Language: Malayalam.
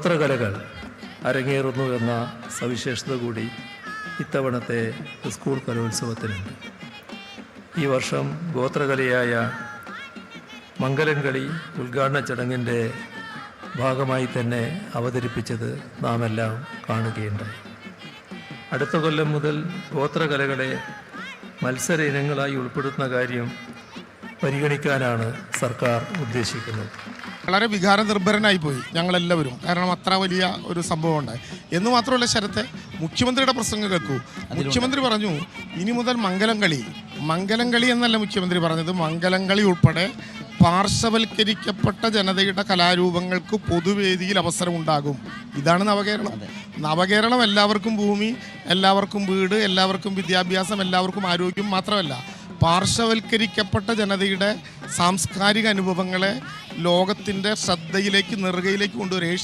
ഗോത്രകലകൾ അരങ്ങേറുന്നു എന്ന സവിശേഷത കൂടി ഇത്തവണത്തെ സ്കൂൾ കലോത്സവത്തിനുണ്ട്. ഈ വർഷം ഗോത്രകലയായ മംഗലംകളി ഉദ്ഘാടന ചടങ്ങിൻ്റെ ഭാഗമായി തന്നെ അവതരിപ്പിച്ചത് നാം എല്ലാം കാണുകയുണ്ടായി. അടുത്ത കൊല്ലം മുതൽ ഗോത്രകലകളെ മത്സര ഇനങ്ങളായി ഉൾപ്പെടുത്തുന്ന കാര്യം പരിഗണിക്കാനാണ് സർക്കാർ ഉദ്ദേശിക്കുന്നത്. വളരെ വികാരനിർഭരനായി പോയി ഞങ്ങളെല്ലാവരും. കാരണം അത്ര വലിയ ഒരു സംഭവം ഉണ്ടായി എന്ന് മാത്രമല്ല, ശരത്തെ മുഖ്യമന്ത്രിയുടെ പ്രസംഗം കേൾക്കൂ. മുഖ്യമന്ത്രി പറഞ്ഞു ഇനി മുതൽ മംഗലംകളി എന്നല്ല മുഖ്യമന്ത്രി പറഞ്ഞത്, മംഗലംകളി ഉൾപ്പെടെ പാർശ്വവൽക്കരിക്കപ്പെട്ട ജനതയുടെ കലാരൂപങ്ങൾക്ക് പൊതുവേദിയിൽ അവസരം ഉണ്ടാകും. ഇതാണ് നവകേരളം. നവകേരളം എല്ലാവർക്കും ഭൂമി, എല്ലാവർക്കും വീട്, എല്ലാവർക്കും വിദ്യാഭ്യാസം, എല്ലാവർക്കും ആരോഗ്യം മാത്രമല്ല, പാർശ്വവൽക്കരിക്കപ്പെട്ട ജനതയുടെ സാംസ്കാരിക അനുഭവങ്ങളെ ലോകത്തിൻ്റെ ശ്രദ്ധയിലേക്ക്, നെറുകയിലേക്ക് കൊണ്ടുവരിക.